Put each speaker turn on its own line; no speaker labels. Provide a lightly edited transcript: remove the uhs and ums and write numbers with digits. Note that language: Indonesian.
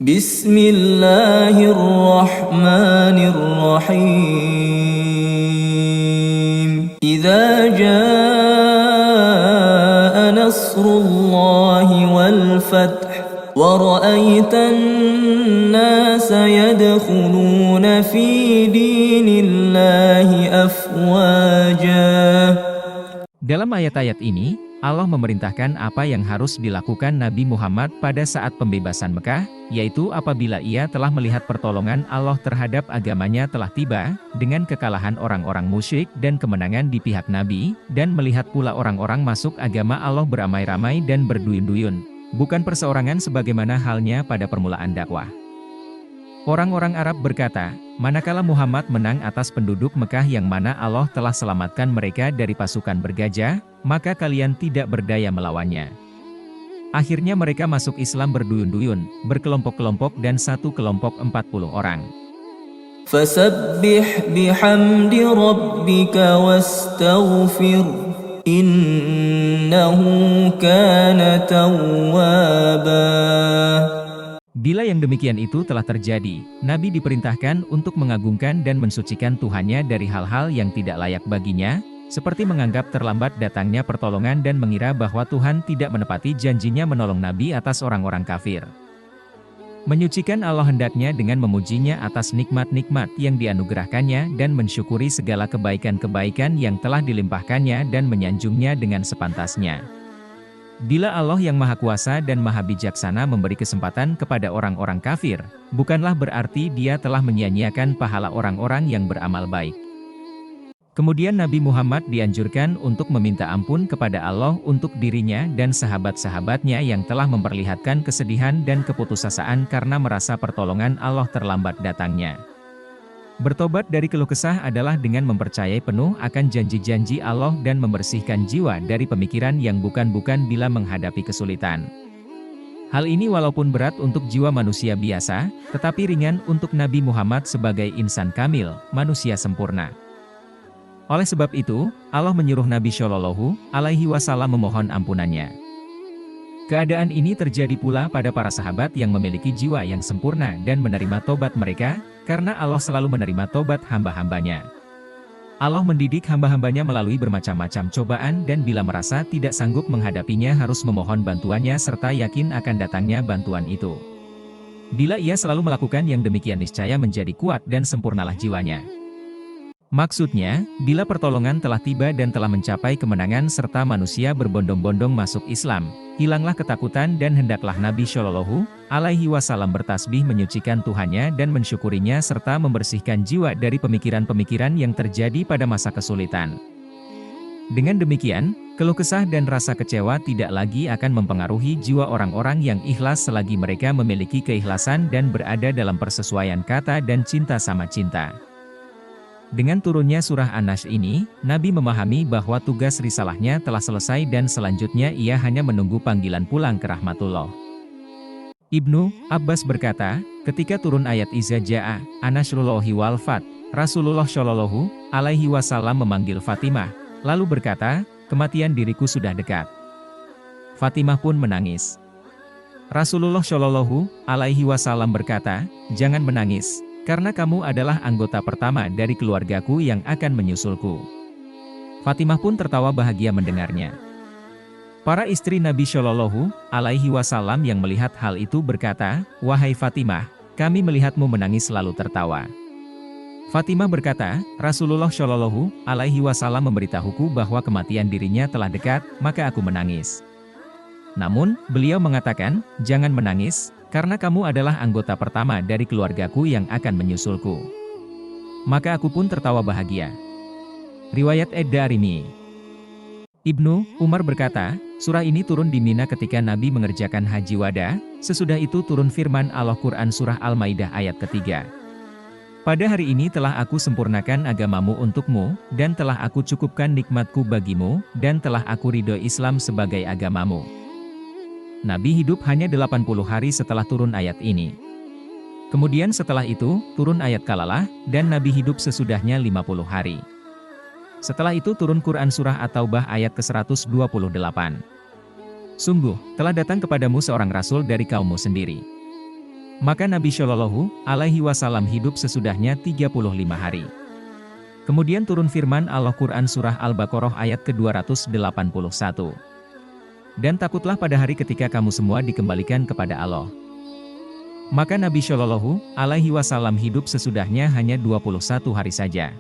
Bismillahirrahmanirrahim. Idza jaa nasrullahi wal fath wa ra'aitan nasa yadkhuluna fi dinillahi afwaja.
Dalam ayat-ayat ini, Allah memerintahkan apa yang harus dilakukan Nabi Muhammad pada saat pembebasan Mekah, yaitu apabila ia telah melihat pertolongan Allah terhadap agamanya telah tiba, dengan kekalahan orang-orang musyrik dan kemenangan di pihak Nabi, dan melihat pula orang-orang masuk agama Allah beramai-ramai dan berduyun-duyun, bukan perseorangan sebagaimana halnya pada permulaan dakwah. Orang-orang Arab berkata, manakala Muhammad menang atas penduduk Mekah yang mana Allah telah selamatkan mereka dari pasukan bergajah, maka kalian tidak berdaya melawannya. Akhirnya mereka masuk Islam berduyun-duyun, berkelompok-kelompok dan satu kelompok 40 orang.
Fasabbih bihamdi rabbika wastaghfir, innahu kana tawwaba.
Bila yang demikian itu telah terjadi, Nabi diperintahkan untuk mengagungkan dan mensucikan Tuhannya dari hal-hal yang tidak layak baginya, seperti menganggap terlambat datangnya pertolongan dan mengira bahwa Tuhan tidak menepati janjinya menolong Nabi atas orang-orang kafir. Menyucikan Allah hendaknya dengan memujinya atas nikmat-nikmat yang dianugerahkannya dan mensyukuri segala kebaikan-kebaikan yang telah dilimpahkannya dan menyanjungnya dengan sepantasnya. Bila Allah yang Maha Kuasa dan Maha Bijaksana memberi kesempatan kepada orang-orang kafir, bukanlah berarti Dia telah menyia-nyiakan pahala orang-orang yang beramal baik. Kemudian Nabi Muhammad dianjurkan untuk meminta ampun kepada Allah untuk dirinya dan sahabat-sahabatnya yang telah memperlihatkan kesedihan dan keputusasaan karena merasa pertolongan Allah terlambat datangnya. Bertobat dari keluh kesah adalah dengan mempercayai penuh akan janji-janji Allah dan membersihkan jiwa dari pemikiran yang bukan-bukan bila menghadapi kesulitan. Hal ini walaupun berat untuk jiwa manusia biasa, tetapi ringan untuk Nabi Muhammad sebagai insan kamil, manusia sempurna. Oleh sebab itu, Allah menyuruh Nabi Shallallahu Alaihi Wasallam memohon ampunannya. Keadaan ini terjadi pula pada para sahabat yang memiliki jiwa yang sempurna dan menerima tobat mereka, karena Allah selalu menerima tobat hamba-hambanya. Allah mendidik hamba-hambanya melalui bermacam-macam cobaan dan bila merasa tidak sanggup menghadapinya harus memohon bantuannya serta yakin akan datangnya bantuan itu. Bila ia selalu melakukan yang demikian niscaya menjadi kuat dan sempurnalah jiwanya. Maksudnya, bila pertolongan telah tiba dan telah mencapai kemenangan serta manusia berbondong-bondong masuk Islam, hilanglah ketakutan dan hendaklah Nabi Shallallahu Alaihi Wasallam bertasbih menyucikan Tuhannya dan mensyukurinya serta membersihkan jiwa dari pemikiran-pemikiran yang terjadi pada masa kesulitan. Dengan demikian, keluh kesah dan rasa kecewa tidak lagi akan mempengaruhi jiwa orang-orang yang ikhlas selagi mereka memiliki keikhlasan dan berada dalam persesuaian kata dan cinta sama cinta. Dengan turunnya surah An-Nasr ini, Nabi memahami bahwa tugas risalahnya telah selesai dan selanjutnya ia hanya menunggu panggilan pulang ke rahmatullah. Ibnu Abbas berkata, ketika turun ayat Iza Jaa An-Nasrullahi wal Fath, Rasulullah Shallallahu Alaihi Wasallam memanggil Fatimah, lalu berkata, kematian diriku sudah dekat. Fatimah pun menangis. Rasulullah Shallallahu Alaihi Wasallam berkata, jangan menangis. Karena kamu adalah anggota pertama dari keluargaku yang akan menyusulku. Fatimah pun tertawa bahagia mendengarnya. Para istri Nabi Shallallahu Alaihi Wasallam yang melihat hal itu berkata, wahai Fatimah, kami melihatmu menangis lalu tertawa. Fatimah berkata, Rasulullah Shallallahu Alaihi Wasallam memberitahuku bahwa kematian dirinya telah dekat, maka aku menangis. Namun, beliau mengatakan, jangan menangis, karena kamu adalah anggota pertama dari keluargaku yang akan menyusulku. Maka aku pun tertawa bahagia. Riwayat Ad-Darimi. Ibnu Umar berkata, surah ini turun di Mina ketika Nabi mengerjakan haji wada, sesudah itu turun firman Allah Quran surah Al-Maidah ayat ketiga. Pada hari ini telah aku sempurnakan agamamu untukmu, dan telah aku cukupkan nikmatku bagimu, dan telah aku ridho Islam sebagai agamamu. Nabi hidup hanya 80 hari setelah turun ayat ini. Kemudian setelah itu, turun ayat Kalalah, dan Nabi hidup sesudahnya 50 hari. Setelah itu turun Quran Surah At-Taubah ayat ke-128. Sungguh, telah datang kepadamu seorang Rasul dari kaummu sendiri. Maka Nabi Shallallahu Alaihi Wasallam hidup sesudahnya 35 hari. Kemudian turun firman Allah Quran Surah Al-Baqarah ayat ke-281. Dan takutlah pada hari ketika kamu semua dikembalikan kepada Allah. Maka Nabi Shallallahu Alaihi Wasallam hidup sesudahnya hanya 21 hari saja.